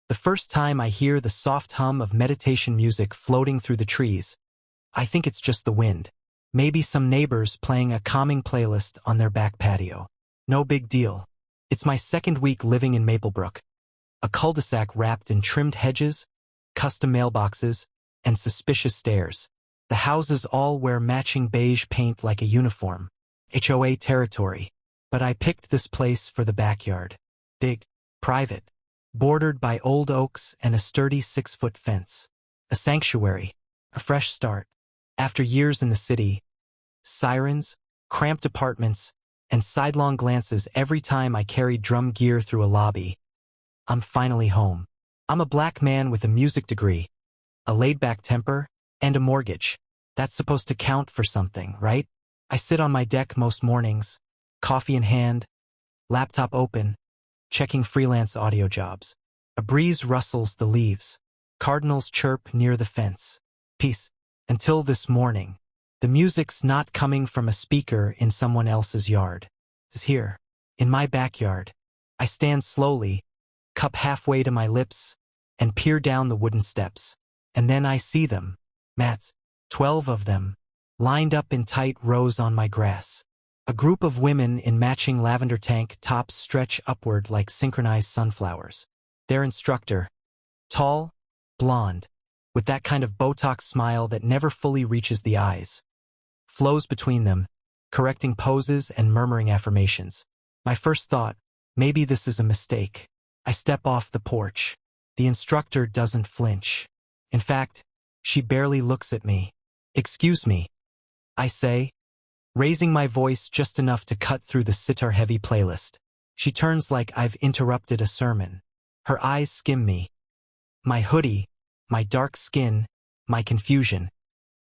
The first time I hear the soft hum of meditation music floating through the trees, I think it's just the wind. Maybe some neighbors playing a calming playlist on their back patio. No big deal. It's my second week living in Maplebrook, a cul-de-sac wrapped in trimmed hedges, custom mailboxes, and suspicious stairs. The houses all wear matching beige paint like a uniform. HOA territory. But I picked this place for the backyard. Big, private, bordered by old oaks and a sturdy 6-foot fence. A sanctuary. A fresh start. After years in the city, sirens, cramped apartments, and sidelong glances every time I carried drum gear through a lobby, I'm finally home. I'm a black man with a music degree, a laid-back temper, and a mortgage. That's supposed to count for something, right? I sit on my deck most mornings, coffee in hand, laptop open, checking freelance audio jobs. A breeze rustles the leaves. Cardinals chirp near the fence. Peace. Until this morning. The music's not coming from a speaker in someone else's yard. It's here, in my backyard. I stand slowly, cup halfway to my lips, and peer down the wooden steps. And then I see them. Mats, 12 of them, lined up in tight rows on my grass. A group of women in matching lavender tank tops stretch upward like synchronized sunflowers. Their instructor, tall, blonde, with that kind of Botox smile that never fully reaches the eyes, flows between them, correcting poses and murmuring affirmations. My first thought, maybe this is a mistake. I step off the porch. The instructor doesn't flinch. In fact, she barely looks at me. Excuse me, I say, raising my voice just enough to cut through the sitar-heavy playlist. She turns like I've interrupted a sermon. Her eyes skim me. My hoodie, my dark skin, my confusion,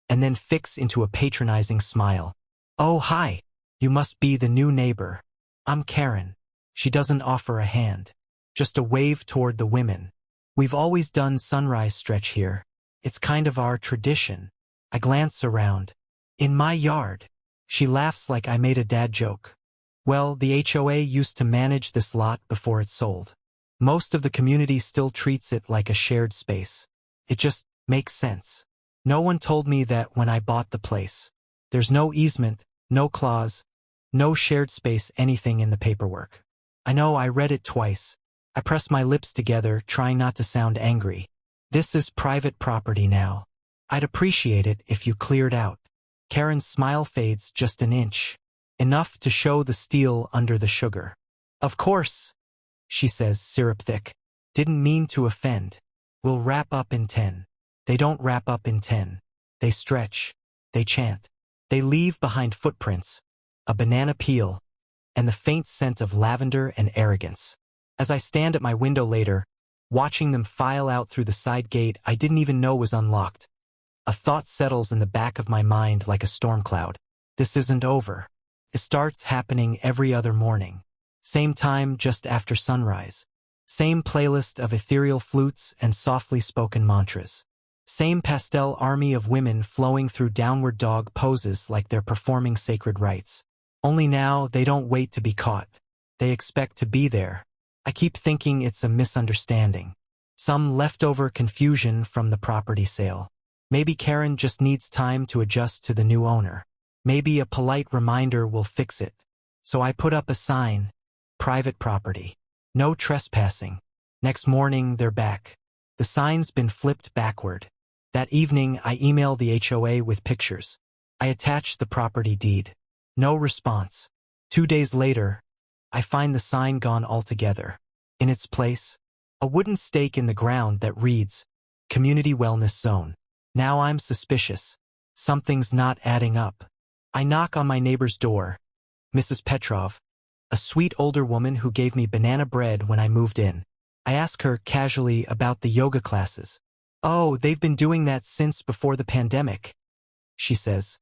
and then fix into a patronizing smile. Oh, hi. You must be the new neighbor. I'm Karen. She doesn't offer a hand, just a wave toward the women. We've always done sunrise stretch here. It's kind of our tradition. I glance around. In my yard. She laughs like I made a dad joke. Well, the HOA used to manage this lot before it sold. Most of the community still treats it like a shared space. It just makes sense. No one told me that when I bought the place. There's no easement, no clause, no shared space anything in the paperwork. I know I read it twice. I press my lips together, trying not to sound angry. This is private property now. I'd appreciate it if you cleared out. Karen's smile fades just an inch, enough to show the steel under the sugar. Of course, she says, syrup thick. Didn't mean to offend. We'll wrap up in 10. They don't wrap up in 10. They stretch. They chant. They leave behind footprints, a banana peel, and the faint scent of lavender and arrogance. As I stand at my window later, watching them file out through the side gate I didn't even know was unlocked, a thought settles in the back of my mind like a storm cloud. This isn't over. It starts happening every other morning. Same time just after sunrise. Same playlist of ethereal flutes and softly spoken mantras. Same pastel army of women flowing through downward dog poses like they're performing sacred rites. Only now they don't wait to be caught. They expect to be there. I keep thinking it's a misunderstanding. Some leftover confusion from the property sale. Maybe Karen just needs time to adjust to the new owner. Maybe a polite reminder will fix it. So I put up a sign, private property. No trespassing. Next morning, they're back. The sign's been flipped backward. That evening, I emailed the HOA with pictures. I attached the property deed. No response. 2 days later, I find the sign gone altogether. In its place, a wooden stake in the ground that reads, Community Wellness Zone. Now I'm suspicious. Something's not adding up. I knock on my neighbor's door. Mrs. Petrov, a sweet older woman who gave me banana bread when I moved in. I ask her casually about the yoga classes. Oh, they've been doing that since before the pandemic, she says,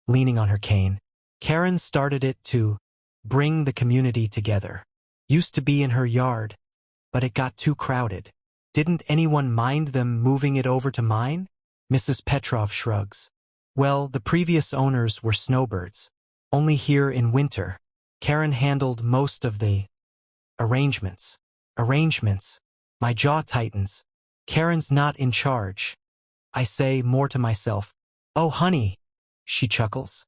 leaning on her cane. Karen started it to bring the community together. Used to be in her yard, but it got too crowded. Didn't anyone mind them moving it over to mine? Mrs. Petrov shrugs. Well, the previous owners were snowbirds. Only here in winter. Karen handled most of the arrangements. Arrangements. My jaw tightens. Karen's not in charge. I say, more to myself, "Oh, honey." She chuckles.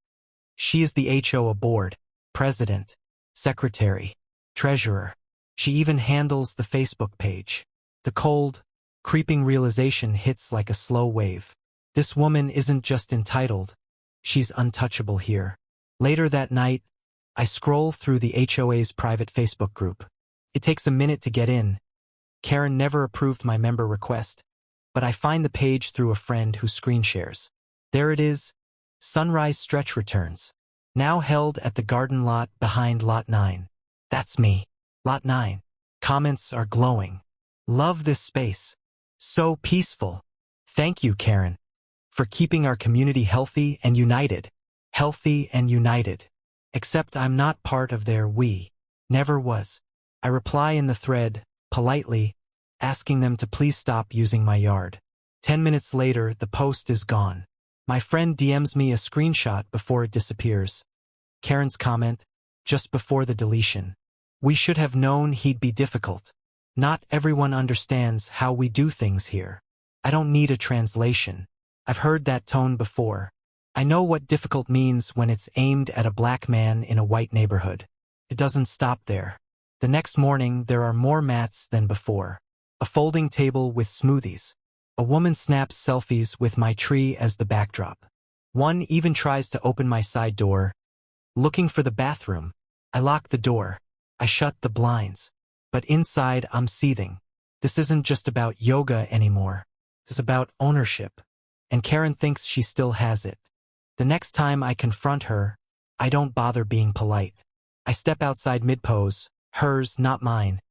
She is the HOA board, president, secretary, treasurer. She even handles the Facebook page. The cold, creeping realization hits like a slow wave. This woman isn't just entitled, she's untouchable here. Later that night, I scroll through the HOA's private Facebook group. It takes a minute to get in. Karen never approved my member request, but I find the page through a friend who screen shares. There it is, Sunrise Stretch returns. Now held at the garden lot behind Lot 9. That's me. Lot 9. Comments are glowing. Love this space. So peaceful. Thank you, Karen, for keeping our community healthy and united. Healthy and united. Except I'm not part of their we. Never was. I reply in the thread, politely, asking them to please stop using my yard. 10 minutes later, the post is gone. My friend DMs me a screenshot before it disappears. Karen's comment, just before the deletion. We should have known he'd be difficult. Not everyone understands how we do things here. I don't need a translation. I've heard that tone before. I know what difficult means when it's aimed at a black man in a white neighborhood. It doesn't stop there. The next morning, there are more mats than before. A folding table with smoothies. A woman snaps selfies with my tree as the backdrop. One even tries to open my side door, looking for the bathroom. I lock the door. I shut the blinds. But inside, I'm seething. This isn't just about yoga anymore. It's about ownership. And Karen thinks she still has it. The next time I confront her, I don't bother being polite. I step outside mid-pose, hers, not mine.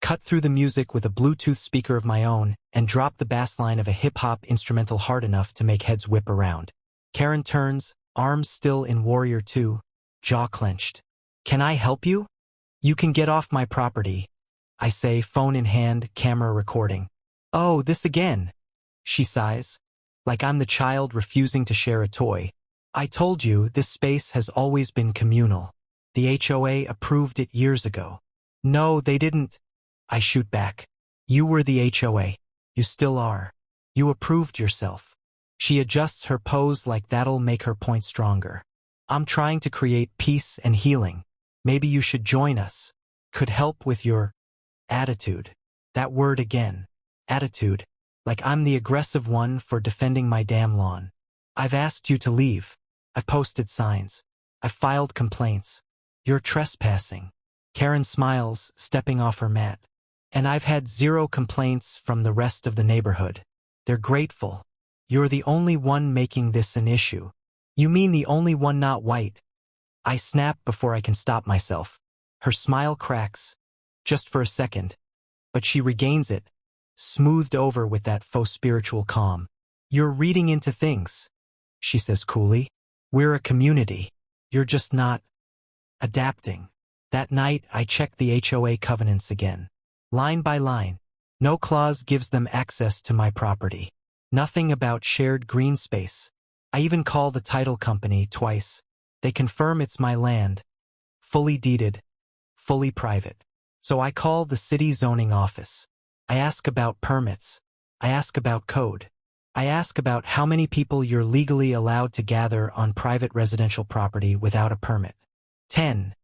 Cut through the music with a Bluetooth speaker of my own and drop the bass line of a hip-hop instrumental hard enough to make heads whip around. Karen turns, arms still in Warrior 2, jaw clenched. Can I help you? You can get off my property. I say, phone in hand, camera recording. Oh, this again. She sighs. Like I'm the child refusing to share a toy. I told you this space has always been communal. The HOA approved it years ago. No, they didn't. I shoot back. You were the HOA. You still are. You approved yourself. She adjusts her pose like that'll make her point stronger. I'm trying to create peace and healing. Maybe you should join us. Could help with your attitude. That word again. Attitude. Like I'm the aggressive one for defending my damn lawn. I've asked you to leave. I've posted signs. I've filed complaints. You're trespassing. Karen smiles, stepping off her mat. And I've had 0 complaints from the rest of the neighborhood. They're grateful. You're the only one making this an issue. You mean the only one not white? I snap before I can stop myself. Her smile cracks, just for a second, but she regains it, smoothed over with that faux spiritual calm. You're reading into things, she says coolly. We're a community. You're just not adapting. That night, I check the HOA covenants again. Line by line. No clause gives them access to my property. Nothing about shared green space. I even call the title company twice. They confirm it's my land. Fully deeded. Fully private. So I call the city zoning office. I ask about permits. I ask about code. I ask about how many people you're legally allowed to gather on private residential property without a permit. 10.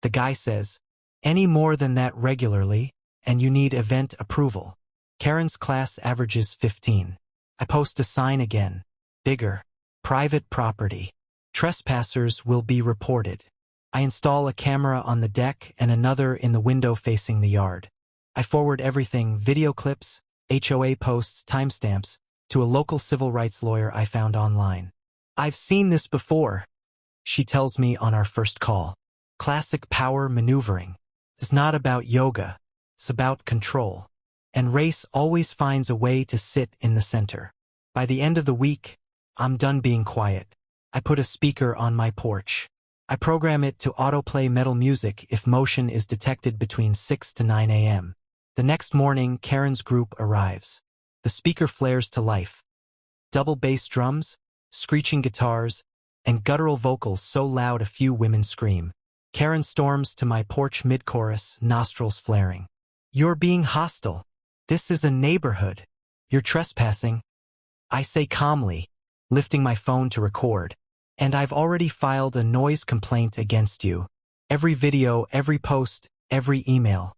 The guy says, any more than that regularly, and you need event approval. Karen's class averages 15. I post a sign again. Bigger. Private property. Trespassers will be reported. I install a camera on the deck and another in the window facing the yard. I forward everything, video clips, HOA posts, timestamps, to a local civil rights lawyer I found online. I've seen this before, she tells me on our first call. Classic power maneuvering. It's not about yoga. It's about control. And race always finds a way to sit in the center. By the end of the week, I'm done being quiet. I put a speaker on my porch. I program it to autoplay metal music if motion is detected between 6 to 9 a.m. The next morning, Karen's group arrives. The speaker flares to life. Double bass drums, screeching guitars, and guttural vocals so loud a few women scream. Karen storms to my porch mid-chorus, nostrils flaring. You're being hostile. This is a neighborhood. You're trespassing, I say calmly, lifting my phone to record. And I've already filed a noise complaint against you. Every video, every post, every email.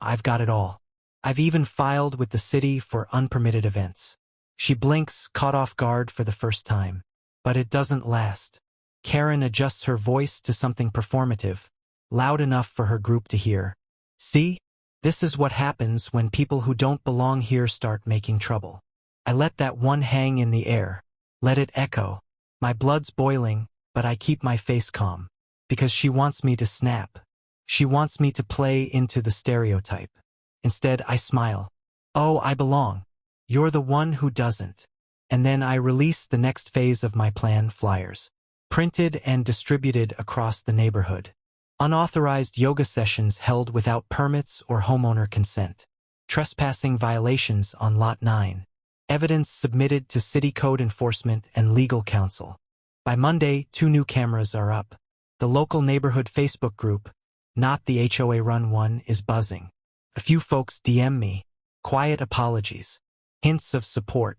I've got it all. I've even filed with the city for unpermitted events. She blinks, caught off guard for the first time. But it doesn't last. Karen adjusts her voice to something performative, loud enough for her group to hear. See? This is what happens when people who don't belong here start making trouble. I let that one hang in the air. Let it echo. My blood's boiling, but I keep my face calm. Because she wants me to snap. She wants me to play into the stereotype. Instead, I smile. Oh, I belong. You're the one who doesn't. And then I release the next phase of my plan flyers. Printed and distributed across the neighborhood. Unauthorized yoga sessions held without permits or homeowner consent. Trespassing violations on Lot 9. Evidence submitted to City Code Enforcement and Legal Counsel. By Monday, 2 new cameras are up. The local neighborhood Facebook group, not the HOA-run one, is buzzing. A few folks DM me. Quiet apologies. Hints of support.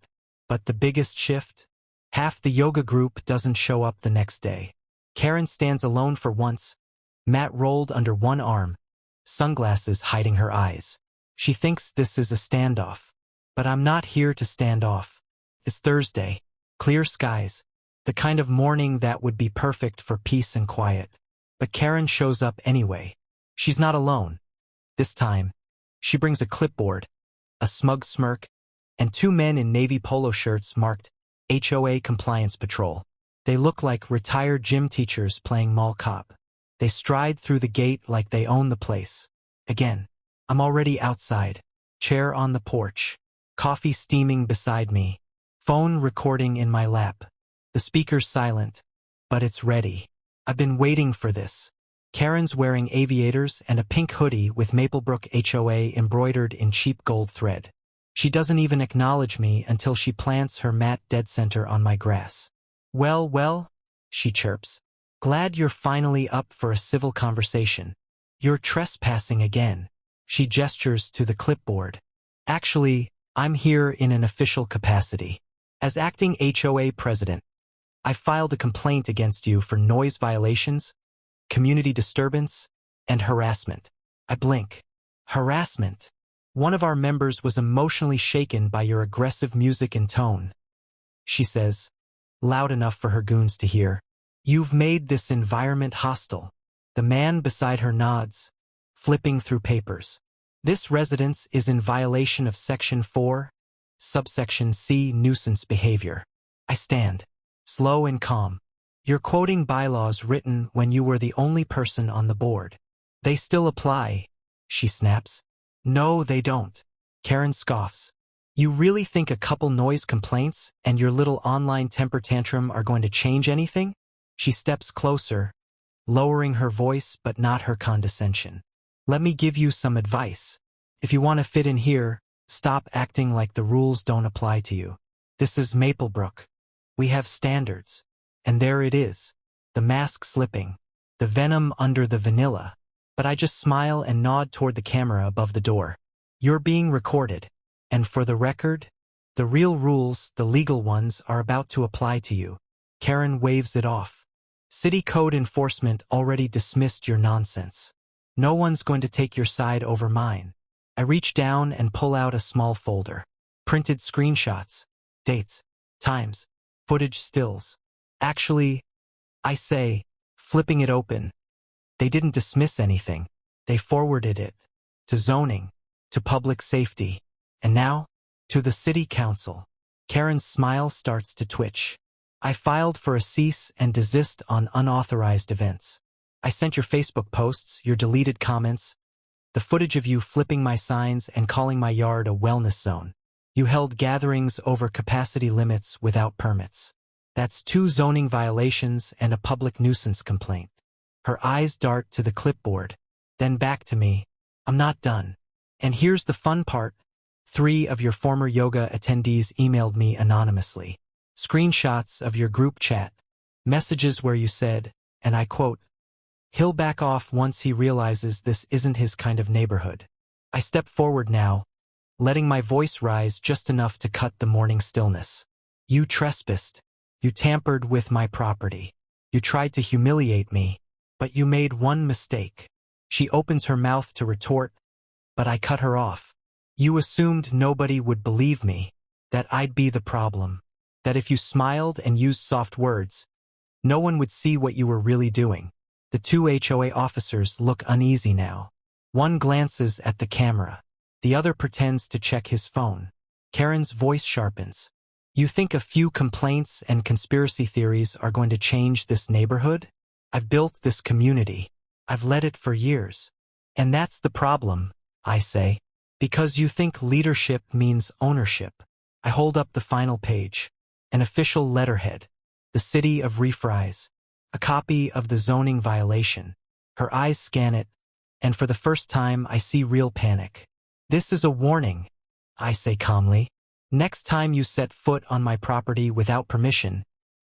But the biggest shift? Half the yoga group doesn't show up the next day. Karen stands alone for once, mat rolled under one arm, sunglasses hiding her eyes. She thinks this is a standoff. But I'm not here to stand off. It's Thursday. Clear skies. The kind of morning that would be perfect for peace and quiet. But Karen shows up anyway. She's not alone. This time, she brings a clipboard, a smug smirk, and 2 men in navy polo shirts marked HOA Compliance Patrol. They look like retired gym teachers playing mall cop. They stride through the gate like they own the place. Again, I'm already outside. Chair on the porch. Coffee steaming beside me. Phone recording in my lap. The speaker's silent, but it's ready. I've been waiting for this. Karen's wearing aviators and a pink hoodie with Maplebrook HOA embroidered in cheap gold thread. She doesn't even acknowledge me until she plants her mat dead center on my grass. Well, she chirps. Glad you're finally up for a civil conversation. You're trespassing again. She gestures to the clipboard. Actually, I'm here in an official capacity. As acting HOA president, I filed a complaint against you for noise violations, community disturbance, and harassment. I blink. Harassment. One of our members was emotionally shaken by your aggressive music and tone. She says, loud enough for her goons to hear. You've made this environment hostile. The man beside her nods, flipping through papers. This residence is in violation of Section 4, subsection C, nuisance behavior. I stand, slow and calm. You're quoting bylaws written when you were the only person on the board. They still apply, she snaps. No, they don't. Karen scoffs. You really think a couple noise complaints and your little online temper tantrum are going to change anything? She steps closer, lowering her voice but not her condescension. Let me give you some advice. If you want to fit in here, stop acting like the rules don't apply to you. This is Maplebrook. We have standards. And there it is. The mask slipping. The venom under the vanilla. But I just smile and nod toward the camera above the door. You're being recorded. And for the record, the real rules, the legal ones, are about to apply to you. Karen waves it off. City Code Enforcement already dismissed your nonsense. No one's going to take your side over mine. I reach down and pull out a small folder. Printed screenshots, dates, times, footage stills. Actually, I say, flipping it open. They didn't dismiss anything. They forwarded it to zoning, to public safety, and now to the city council. Karen's smile starts to twitch. I filed for a cease and desist on unauthorized events. I sent your Facebook posts, your deleted comments, the footage of you flipping my signs and calling my yard a wellness zone. You held gatherings over capacity limits without permits. That's 2 zoning violations and a public nuisance complaint. Her eyes dart to the clipboard, then back to me. I'm not done. And here's the fun part. 3 of your former yoga attendees emailed me anonymously. Screenshots of your group chat. Messages where you said, and I quote, he'll back off once he realizes this isn't his kind of neighborhood. I step forward now, letting my voice rise just enough to cut the morning stillness. You trespassed. You tampered with my property. You tried to humiliate me, but you made one mistake. She opens her mouth to retort, but I cut her off. You assumed nobody would believe me, that I'd be the problem, that if you smiled and used soft words, no one would see what you were really doing. The two HOA officers look uneasy now. One glances at the camera. The other pretends to check his phone. Karen's voice sharpens. You think a few complaints and conspiracy theories are going to change this neighborhood? I've built this community. I've led it for years. And that's the problem, I say. Because you think leadership means ownership. I hold up the final page. An official letterhead. The City of Refries. A copy of the zoning violation. Her eyes scan it, and for the first time I see real panic. This is a warning, I say calmly. Next time you set foot on my property without permission,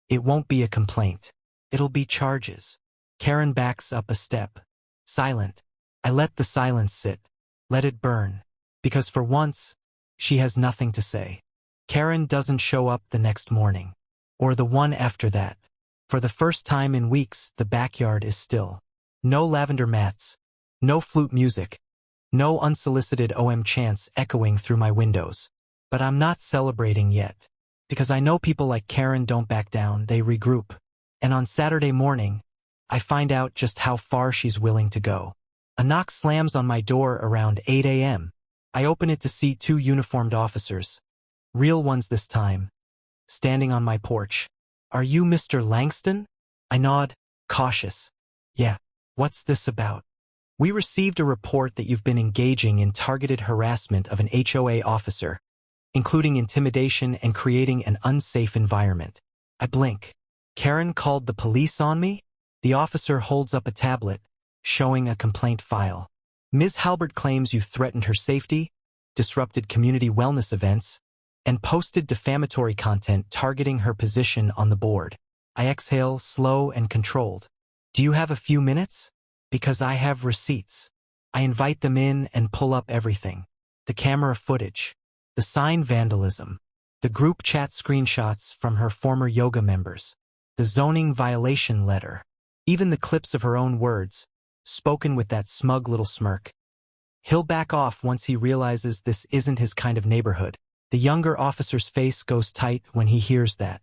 it won't be a complaint. It'll be charges. Karen backs up a step. Silent. I let the silence sit. Let it burn. Because for once, she has nothing to say. Karen doesn't show up the next morning. Or the one after that. For the first time in weeks, the backyard is still. No lavender mats. No flute music. No unsolicited OM chants echoing through my windows. But I'm not celebrating yet. Because I know people like Karen don't back down, they regroup. And on Saturday morning, I find out just how far she's willing to go. A knock slams on my door around 8 a.m. I open it to see two uniformed officers. Real ones this time. Standing on my porch. Are you Mr. Langston? I nod, cautious. Yeah, what's this about? We received a report that you've been engaging in targeted harassment of an HOA officer, including intimidation and creating an unsafe environment. I blink. Karen called the police on me? The officer holds up a tablet, showing a complaint file. Ms. Halbert claims you threatened her safety, disrupted community wellness events, and posted defamatory content targeting her position on the board. I exhale, slow and controlled. Do you have a few minutes? Because I have receipts. I invite them in and pull up everything. The camera footage. The sign vandalism. The group chat screenshots from her former yoga members. The zoning violation letter. Even the clips of her own words, spoken with that smug little smirk. He'll back off once he realizes this isn't his kind of neighborhood. The younger officer's face goes tight when he hears that.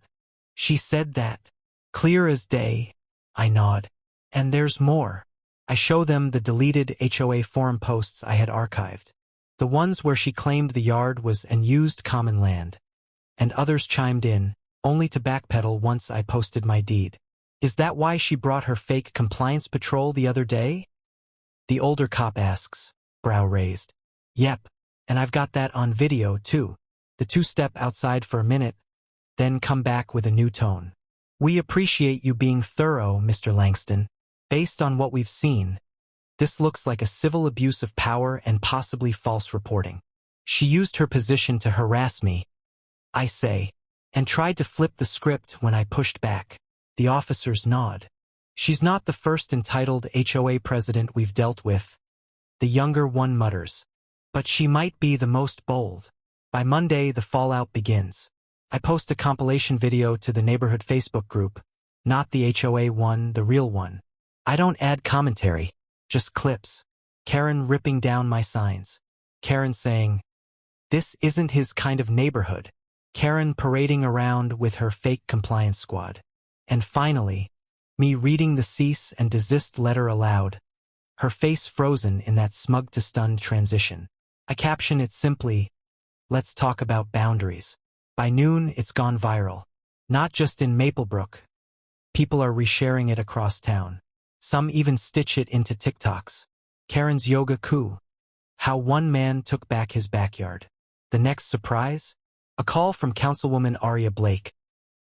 She said that. Clear as day. I nod. And there's more. I show them the deleted HOA forum posts I had archived. The ones where she claimed the yard was unused common land. And others chimed in, only to backpedal once I posted my deed. Is that why she brought her fake compliance patrol the other day? The older cop asks, brow raised. Yep, and I've got that on video too. The two step outside for a minute, then come back with a new tone. We appreciate you being thorough, Mr. Langston. Based on what we've seen, this looks like a civil abuse of power and possibly false reporting. She used her position to harass me, I say, and tried to flip the script when I pushed back. The officers nod. She's not the first entitled HOA president we've dealt with. The younger one mutters. But she might be the most bold. By Monday, the fallout begins. I post a compilation video to the neighborhood Facebook group, not the HOA one, the real one. I don't add commentary, just clips. Karen ripping down my signs. Karen saying, this isn't his kind of neighborhood. Karen parading around with her fake compliance squad. And finally, me reading the cease and desist letter aloud, her face frozen in that smug to stunned transition. I caption it simply, let's talk about boundaries. By noon, it's gone viral. Not just in Maplebrook. People are resharing it across town. Some even stitch it into TikToks. Karen's yoga coup. How one man took back his backyard. The next surprise? A call from Councilwoman Aria Blake.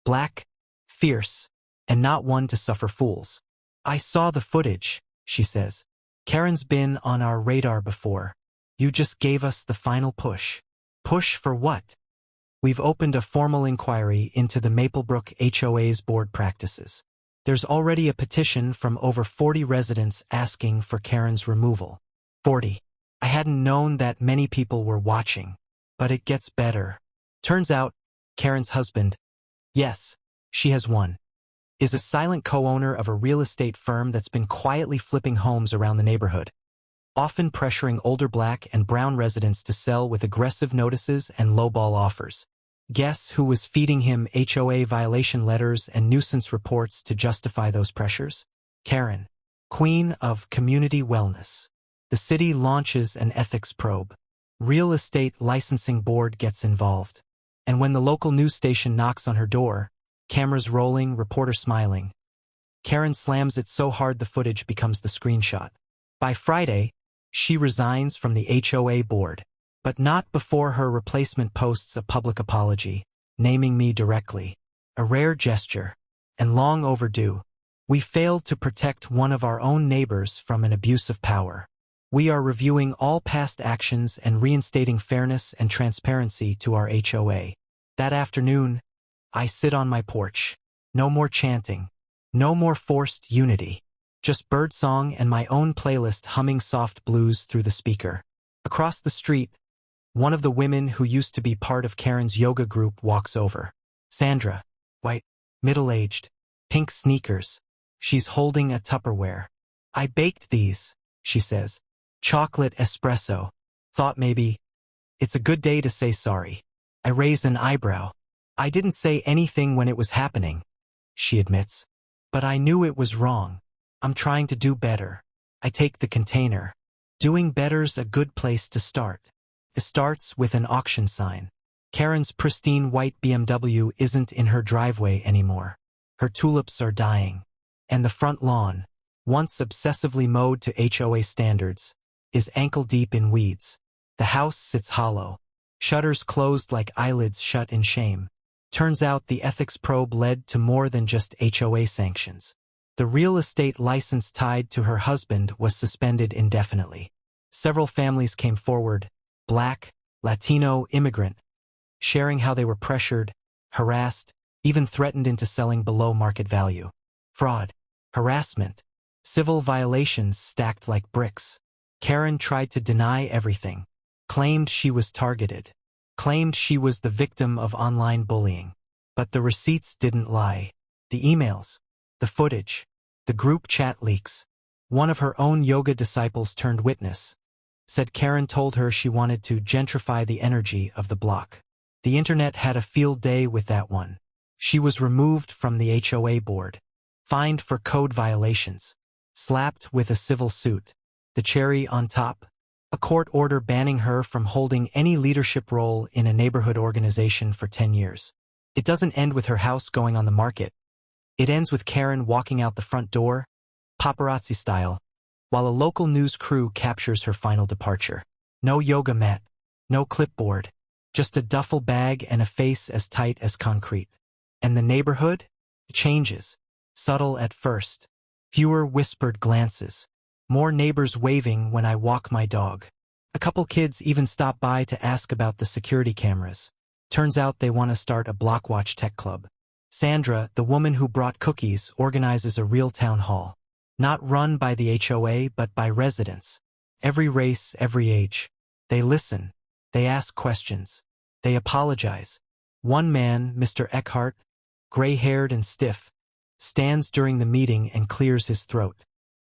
Black, fierce, and not one to suffer fools. I saw the footage, she says. Karen's been on our radar before. You just gave us the final push. Push for what? We've opened a formal inquiry into the Maplebrook HOA's board practices. There's already a petition from over 40 residents asking for Karen's removal. 40. I hadn't known that many people were watching. But it gets better. Turns out, Karen's husband, yes, she has one, is a silent co-owner of a real estate firm that's been quietly flipping homes around the neighborhood, often pressuring older Black and brown residents to sell with aggressive notices and lowball offers. Guess who was feeding him HOA violation letters and nuisance reports to justify those pressures? Karen, queen of community wellness. The city launches an ethics probe. Real estate licensing board gets involved. And when the local news station knocks on her door, cameras rolling, reporter smiling, Karen slams it so hard the footage becomes the screenshot. By Friday, she resigns from the HOA board, but not before her replacement posts a public apology, naming me directly. A rare gesture, and long overdue. We failed to protect one of our own neighbors from an abuse of power. We are reviewing all past actions and reinstating fairness and transparency to our HOA. That afternoon, I sit on my porch. No more chanting. No more forced unity. Just birdsong and my own playlist humming soft blues through the speaker. Across the street, one of the women who used to be part of Karen's yoga group walks over. Sandra, white, middle-aged, pink sneakers. She's holding a Tupperware. I baked these, she says. Chocolate espresso. Thought maybe, it's a good day to say sorry. I raise an eyebrow. I didn't say anything when it was happening, she admits. But I knew it was wrong. I'm trying to do better. I take the container. Doing better's a good place to start. It starts with an auction sign. Karen's pristine white BMW isn't in her driveway anymore. Her tulips are dying. And the front lawn, once obsessively mowed to HOA standards, is ankle-deep in weeds. The house sits hollow. Shutters closed like eyelids shut in shame. Turns out the ethics probe led to more than just HOA sanctions. The real estate license tied to her husband was suspended indefinitely. Several families came forward, Black, Latino, immigrant, sharing how they were pressured, harassed, even threatened into selling below market value. Fraud, harassment, civil violations stacked like bricks. Karen tried to deny everything, claimed she was targeted, claimed she was the victim of online bullying. But the receipts didn't lie. The emails, the footage, the group chat leaks. One of her own yoga disciples turned witness. Said Karen told her she wanted to gentrify the energy of the block. The internet had a field day with that one. She was removed from the HOA board, fined for code violations, slapped with a civil suit. The cherry on top, a court order banning her from holding any leadership role in a neighborhood organization for 10 years. It doesn't end with her house going on the market. It ends with Karen walking out the front door, paparazzi style, while a local news crew captures her final departure. No yoga mat, no clipboard, just a duffel bag and a face as tight as concrete. And the neighborhood changes, subtle at first, fewer whispered glances, more neighbors waving when I walk my dog. A couple kids even stop by to ask about the security cameras. Turns out they want to start a Blockwatch tech club. Sandra, the woman who brought cookies, organizes a real town hall. Not run by the HOA, but by residents. Every race, every age. They listen. They ask questions. They apologize. One man, Mr. Eckhart, gray-haired and stiff, stands during the meeting and clears his throat.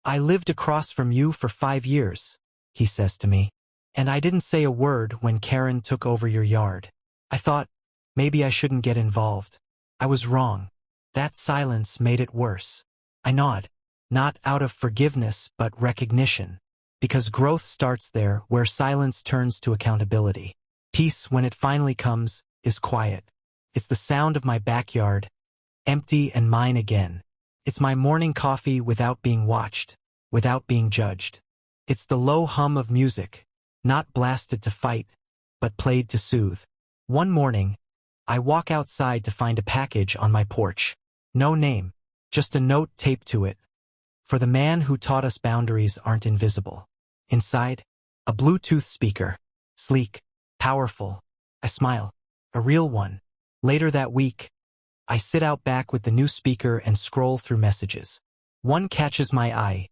I lived across from you for 5 years, he says to me. And I didn't say a word when Karen took over your yard. I thought, maybe I shouldn't get involved. I was wrong. That silence made it worse. I nod, not out of forgiveness but recognition, because growth starts there where silence turns to accountability. Peace, when it finally comes, is quiet. It's the sound of my backyard, empty and mine again. It's my morning coffee without being watched, without being judged. It's the low hum of music, not blasted to fight, but played to soothe. One morning, I walk outside to find a package on my porch. No name, just a note taped to it. For the man who taught us boundaries aren't invisible. Inside, a Bluetooth speaker. Sleek, powerful. I smile. A real one. Later that week, I sit out back with the new speaker and scroll through messages. One catches my eye.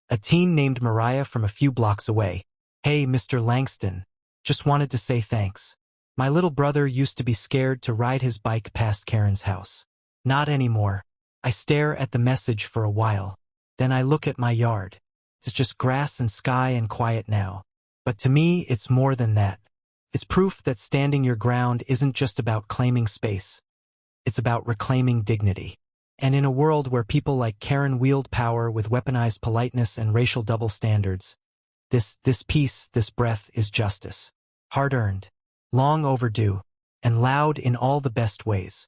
A teen named Mariah from a few blocks away. Hey, Mr. Langston. Just wanted to say thanks. My little brother used to be scared to ride his bike past Karen's house. Not anymore. I stare at the message for a while. Then I look at my yard. It's just grass and sky and quiet now. But to me, it's more than that. It's proof that standing your ground isn't just about claiming space. It's about reclaiming dignity. And in a world where people like Karen wield power with weaponized politeness and racial double standards, this peace, this breath is justice. Hard-earned, long overdue, and loud in all the best ways.